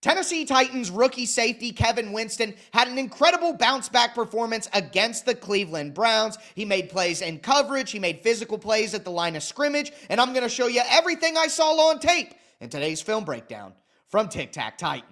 Tennessee Titans rookie safety Kevin Winston had an incredible bounce-back performance against the Cleveland Browns. He made plays in coverage, he made physical plays at the line of scrimmage, and I'm going to show you everything I saw on tape in today's film breakdown from Tic-Tac Titans.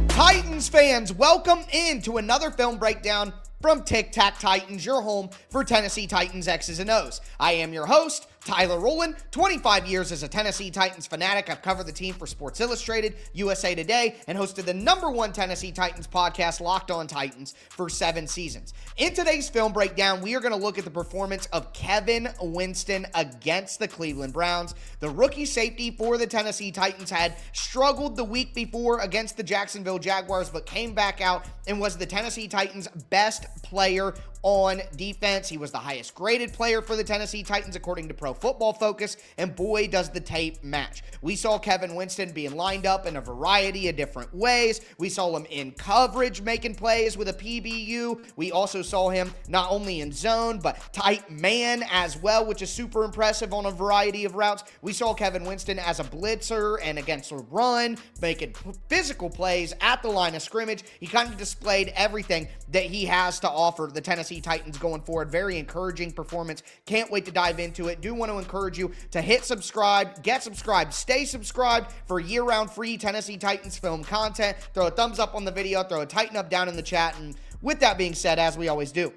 Titans fans, welcome into another film breakdown from Tic-Tac Titans, your home for Tennessee Titans X's and O's. I am your host, Tyler Rowland. 25 years as a Tennessee Titans fanatic. I've covered the team for Sports Illustrated, USA Today, and hosted the #1 Tennessee Titans podcast, Locked On Titans, for 7 seasons. In today's film breakdown, we are going to look at the performance of Kevin Winston against the Cleveland Browns. The rookie safety for the Tennessee Titans had struggled the week before against the Jacksonville Jaguars, but came back out and was the Tennessee Titans' best player on defense. He was the highest graded player for the Tennessee Titans according to Pro Football Focus, and boy, does the tape match. We saw Kevin Winston being lined up in a variety of different ways. We saw him in coverage making plays with a PBU. We also saw him not only in zone, but tight man as well, which is super impressive on a variety of routes. We saw Kevin Winston as a blitzer and against a run, making physical plays at the line of scrimmage. He kind of displayed everything that he has to offer the Tennessee Titans going forward. Very encouraging performance. Can't wait to dive into it. Do want to encourage you to hit subscribe, get subscribed, stay subscribed for year-round free Tennessee Titans film content. Throw a thumbs up on the video, throw a Titan up down in the chat, and with that being said, as we always do,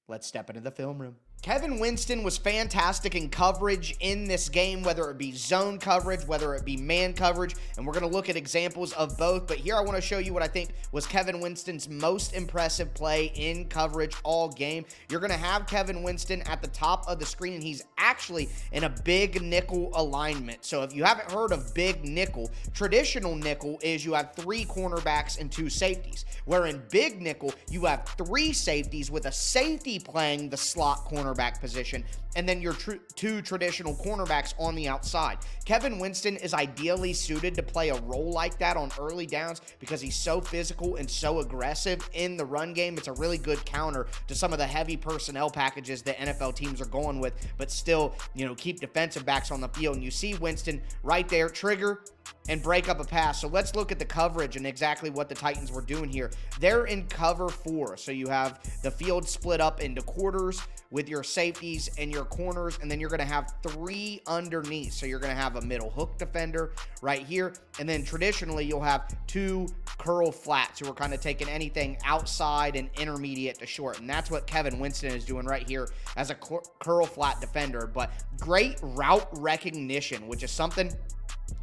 let's step into the film room. Kevin Winston was fantastic in coverage in this game, whether it be zone coverage, whether it be man coverage, and we're going to look at examples of both. But here I want to show you what I think was Kevin Winston's most impressive play in coverage all game. You're going to have Kevin Winston at the top of the screen, and he's actually in a big nickel alignment. So if you haven't heard of big nickel, traditional nickel is you have 3 cornerbacks and 2 safeties, where in big nickel, you have 3 safeties with a safety playing the slot cornerback position, and then your 2 traditional cornerbacks on the outside. Kevin Winston is ideally suited to play a role like that on early downs because he's so physical and so aggressive in the run game. It's a really good counter to some of the heavy personnel packages that NFL teams are going with, but still, keep defensive backs on the field. And you see Winston right there, trigger and break up a pass. So let's look at the coverage and exactly what the Titans were doing here. They're in cover 4. So you have the field split up into quarters with your safeties and your corners, and then you're going to have 3 underneath. So you're going to have a middle hook defender right here, and then traditionally you'll have 2 curl flats who are kind of taking anything outside and intermediate to short, and that's what Kevin Winston is doing right here as a curl flat defender. But great route recognition, which is something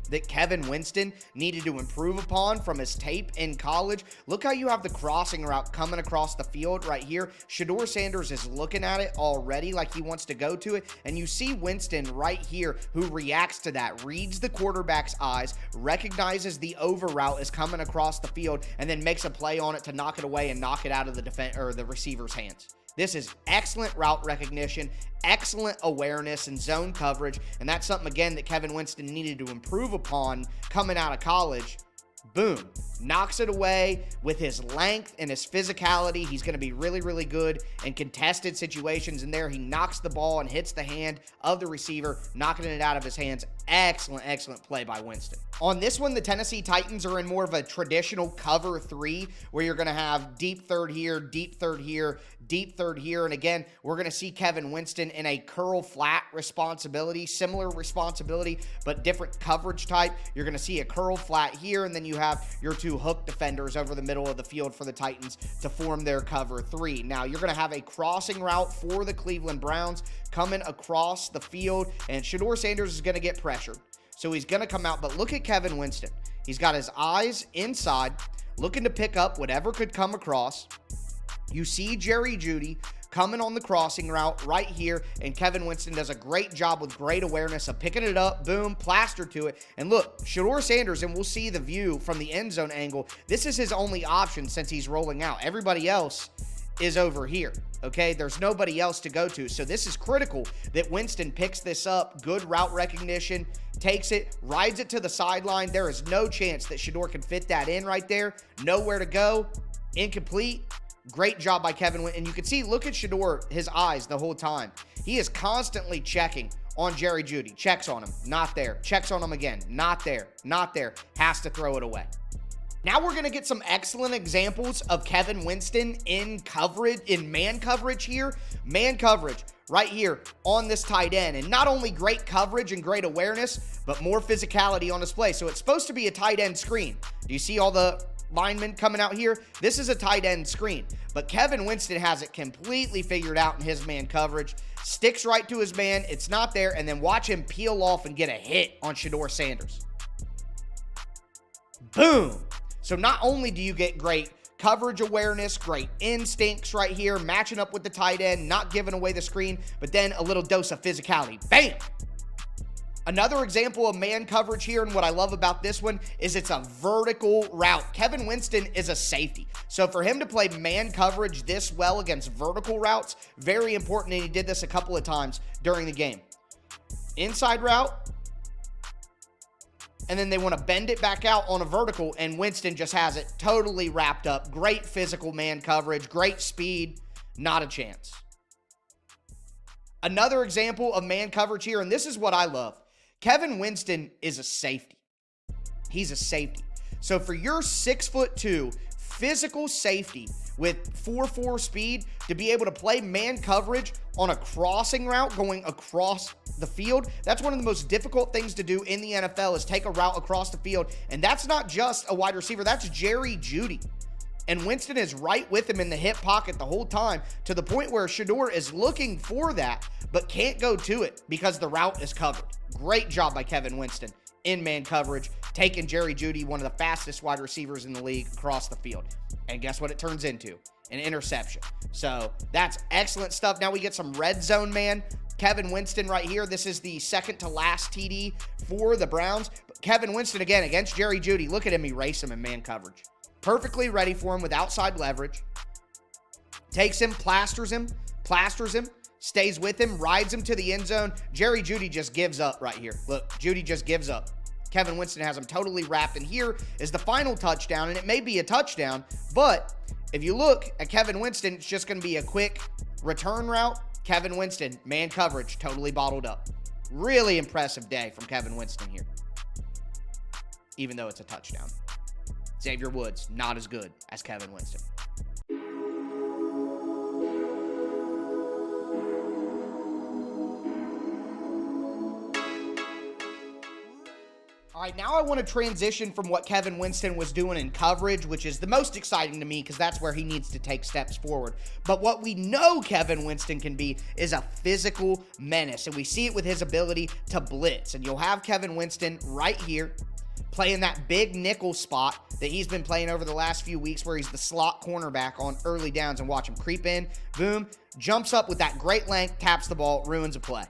that Kevin Winston needed to improve upon from his tape in college. Look how you have the crossing route coming across the field right here. Shedeur Sanders is looking at it already like he wants to go to it, and you see Winston right here who reacts to that, reads the quarterback's eyes, recognizes the over route is coming across the field, and then makes a play on it to knock it away and knock it out of the receiver's hands. This is excellent route recognition, excellent awareness and zone coverage, and that's something, again, that Kevin Winston needed to improve upon coming out of college. Boom. Knocks it away with his length and his physicality. He's going to be really, really good in contested situations. And there he knocks the ball and hits the hand of the receiver, knocking it out of his hands. Excellent, excellent play by Winston. On this one, the Tennessee Titans are in more of a traditional cover 3, where you're going to have deep third here, deep third here, deep third here. And again, we're going to see Kevin Winston in a curl flat responsibility, similar responsibility, but different coverage type. You're going to see a curl flat here, and then you have your 2 hook defenders over the middle of the field for the Titans to form their cover 3. Now, you're going to have a crossing route for the Cleveland Browns coming across the field, and Shedeur Sanders is going to get pressured. So he's going to come out, but look at Kevin Winston. He's got his eyes inside, looking to pick up whatever could come across. You see Jerry Jeudy coming on the crossing route right here, and Kevin Winston does a great job with great awareness of picking it up, boom, plaster to it. And look, Shedeur Sanders, and we'll see the view from the end zone angle, this is his only option since he's rolling out. Everybody else is over here, okay? There's nobody else to go to. So this is critical that Winston picks this up, good route recognition, takes it, rides it to the sideline. There is no chance that Shedeur can fit that in right there. Nowhere to go. Incomplete. Great job by Kevin Winston. And you can see, look at Shedeur, his eyes the whole time. He is constantly checking on Jerry Jeudy. Checks on him. Not there. Checks on him again. Not there. Not there. Has to throw it away. Now we're going to get some excellent examples of Kevin Winston in coverage, in man coverage here. Man coverage right here on this tight end. And not only great coverage and great awareness, but more physicality on display. So it's supposed to be a tight end screen. Do you see all the linemen coming out here? This is a tight end screen. But Kevin Winston has it completely figured out in his man coverage. Sticks right to his man. It's not there. And then watch him peel off and get a hit on Shedeur Sanders. Boom. So not only do you get great coverage awareness, great instincts right here, matching up with the tight end, not giving away the screen, but then a little dose of physicality. Bam! Another example of man coverage here, and what I love about this one is it's a vertical route. Kevin Winston is a safety. So for him to play man coverage this well against vertical routes, very important, and he did this a couple of times during the game. Inside route, and then they want to bend it back out on a vertical, and Winston just has it totally wrapped up. Great physical man coverage, great speed, not a chance. Another example of man coverage here, and this is what I love. Kevin Winston is a safety. He's a safety. So for your 6'2" physical safety with 4.4 speed to be able to play man coverage on a crossing route going across the field, that's one of the most difficult things to do in the NFL, is take a route across the field. And that's not just a wide receiver, that's Jerry Jeudy. And Winston is right with him in the hip pocket the whole time, to the point where Shedeur is looking for that, but can't go to it because the route is covered. Great job by Kevin Winston in man coverage, taking Jerry Jeudy, one of the fastest wide receivers in the league, across the field. And guess what it turns into? An interception. So that's excellent stuff. Now we get some red zone man. Kevin Winston right here. This is the second to last TD for the Browns. But Kevin Winston, again, against Jerry Jeudy. Look at him erase him in man coverage. Perfectly ready for him with outside leverage. Takes him, plasters him, stays with him, rides him to the end zone. Jerry Jeudy just gives up right here. Look, Jeudy just gives up. Kevin Winston has him totally wrapped, and here is the final touchdown, and it may be a touchdown, but if you look at Kevin Winston, it's just going to be a quick return route. Kevin Winston, man coverage, totally bottled up. Really impressive day from Kevin Winston here, even though it's a touchdown. Xavier Woods, not as good as Kevin Winston. All right, now I want to transition from what Kevin Winston was doing in coverage, which is the most exciting to me because that's where he needs to take steps forward. But what we know Kevin Winston can be is a physical menace, and we see it with his ability to blitz. And you'll have Kevin Winston right here playing that big nickel spot that he's been playing over the last few weeks, where he's the slot cornerback on early downs, and watch him creep in, boom, jumps up with that great length, taps the ball, ruins a play.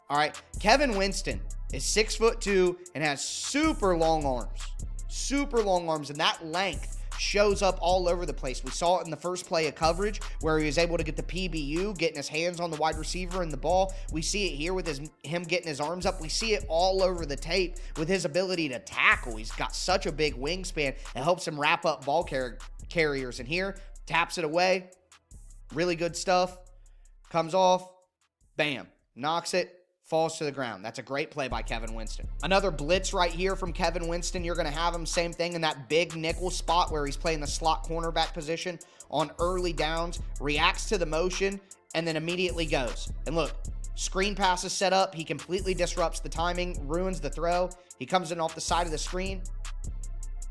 All right, Kevin Winston is 6'2" and has super long arms, and that length shows up all over the place. We saw it in the first play of coverage where he was able to get the PBU, getting his hands on the wide receiver and the ball. We see it here with him getting his arms up. We see it all over the tape with his ability to tackle. He's got such a big wingspan. It helps him wrap up ball carriers. And here, taps it away. Really good stuff. Comes off. Bam. Knocks it. Falls to the ground. That's a great play by Kevin Winston. Another blitz right here from Kevin Winston. You're going to have him, same thing, in that big nickel spot where he's playing the slot cornerback position on early downs, reacts to the motion, and then immediately goes. And look, screen pass is set up. He completely disrupts the timing, ruins the throw. He comes in off the side of the screen.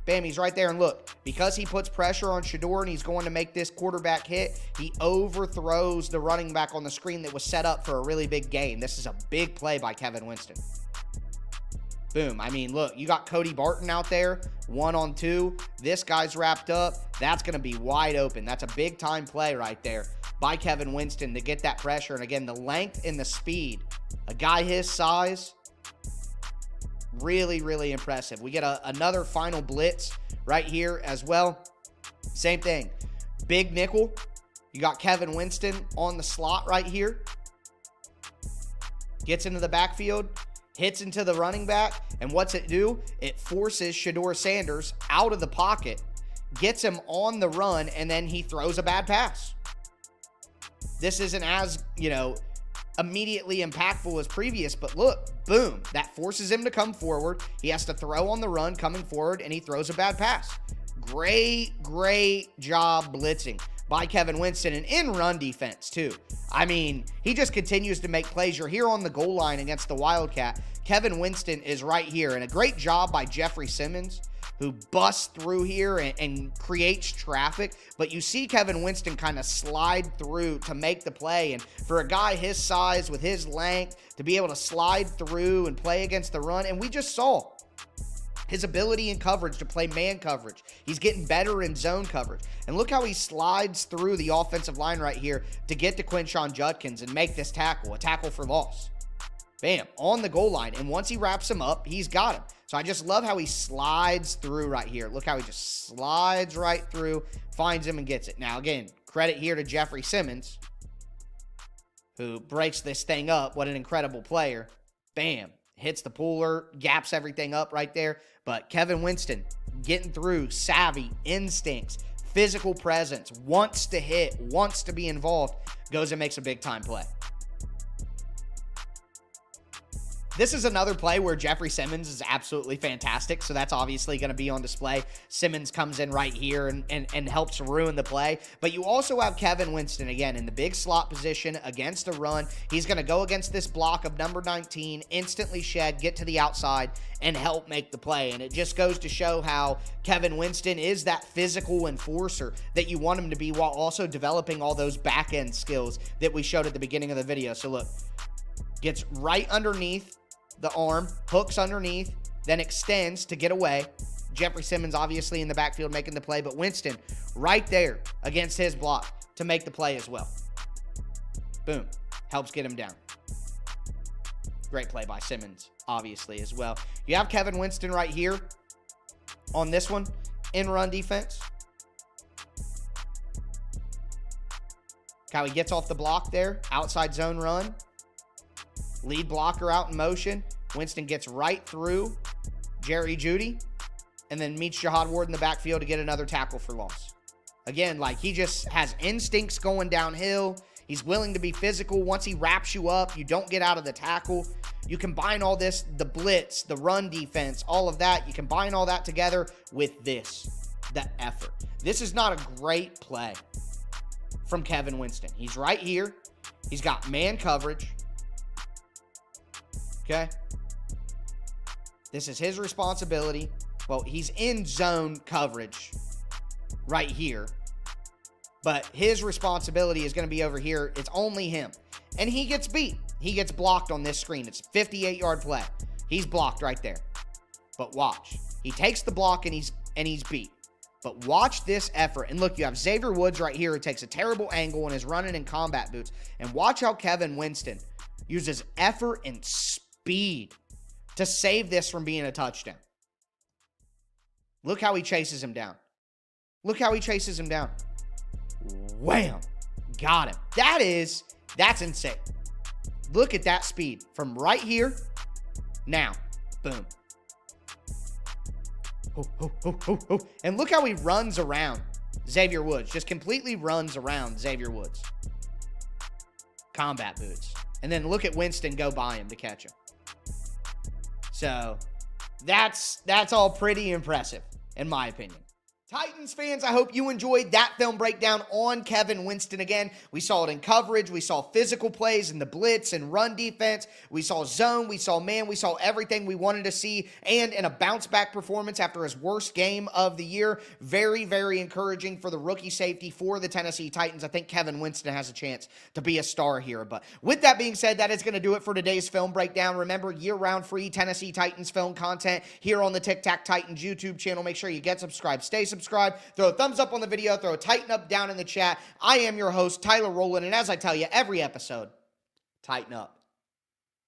Bam, he's right there. And look, because he puts pressure on Shedeur and he's going to make this quarterback hit, he overthrows the running back on the screen that was set up for a really big gain. This is a big play by Kevin Winston. Boom. I mean, look, you got Cody Barton out there, 1-on-2. This guy's wrapped up. That's going to be wide open. That's a big-time play right there by Kevin Winston to get that pressure. And again, the length and the speed. A guy his size, really, really impressive. We get another final blitz right here as well. Same thing. Big nickel. You got Kevin Winston on the slot right here. Gets into the backfield. Hits into the running back. And what's it do? It forces Shedeur Sanders out of the pocket. gets him on the run, and then he throws a bad pass. This isn't as, immediately impactful as previous, but look, boom, that forces him to come forward. He has to throw on the run coming forward, and he throws a bad pass. Great job blitzing by Kevin Winston, and in run defense too. I mean, he just continues to make plays. You're here on the goal line against the Wildcat. Kevin Winston is right here, and a great job by Jeffrey Simmons, who busts through here and creates traffic. But you see Kevin Winston kind of slide through to make the play. And for a guy his size with his length to be able to slide through and play against the run, and we just saw his ability in coverage to play man coverage. He's getting better in zone coverage. And look how he slides through the offensive line right here to get to Quinshon Judkins and make this tackle, a tackle for loss. Bam, on the goal line. And once he wraps him up, he's got him. So I just love how he slides through right here. Look how he just slides right through, finds him and gets it. Now, again, credit here to Jeffrey Simmons, who breaks this thing up. What an incredible player. Bam, hits the puller, gaps everything up right there. But Kevin Winston getting through, savvy, instincts, physical presence, wants to hit, wants to be involved, goes and makes a big-time play. This is another play where Jeffrey Simmons is absolutely fantastic, so that's obviously going to be on display. Simmons comes in right here and helps ruin the play. But you also have Kevin Winston, again, in the big slot position against a run. He's going to go against this block of number 19, instantly shed, get to the outside, and help make the play. And it just goes to show how Kevin Winston is that physical enforcer that you want him to be, while also developing all those back-end skills that we showed at the beginning of the video. So look, gets right underneath the arm, hooks underneath, then extends to get away. Jeffrey Simmons obviously in the backfield making the play, but Winston right there against his block to make the play as well. Boom. Helps get him down. Great play by Simmons, obviously, as well. You have Kevin Winston right here on this one in run defense. How he gets off the block there, outside zone run. Lead blocker out in motion. Winston gets right through Jerry Jeudy and then meets Jihad Ward in the backfield to get another tackle for loss. Again, like, he just has instincts going downhill. He's willing to be physical. Once he wraps you up, you don't get out of the tackle. You combine all this, the blitz, the run defense, all of that. You combine all that together with this, the effort. This is not a great play from Kevin Winston. He's right here. He's got man coverage. Okay? This is his responsibility. Well, he's in zone coverage right here. But his responsibility is going to be over here. It's only him. And he gets beat. He gets blocked on this screen. It's a 58-yard play. He's blocked right there. But watch. He takes the block and he's beat. But watch this effort. And look, you have Xavier Woods right here who takes a terrible angle and is running in combat boots. And watch how Kevin Winston uses effort and speed to save this from being a touchdown. Look how he chases him down. Look how he chases him down. Wham! Got him. That's insane. Look at that speed from right here. Now, boom. And look how he runs around Xavier Woods. Just completely runs around Xavier Woods. Combat boots. And then look at Winston go by him to catch him. So, that's all pretty impressive, in my opinion. Titans fans, I hope you enjoyed that film breakdown on Kevin Winston. Again, we saw it in coverage. We saw physical plays in the blitz and run defense. We saw zone. We saw man. We saw everything we wanted to see. And in a bounce-back performance after his worst game of the year, very, very encouraging for the rookie safety for the Tennessee Titans. I think Kevin Winston has a chance to be a star here. But with that being said, that is going to do it for today's film breakdown. Remember, year-round free Tennessee Titans film content here on the Tic Tac Titans YouTube channel. Make sure you get subscribed. Stay subscribed. Throw a thumbs up on the video. Throw a tighten up down in the chat. I am your host, Tyler Rowland, and as I tell you every episode, tighten up.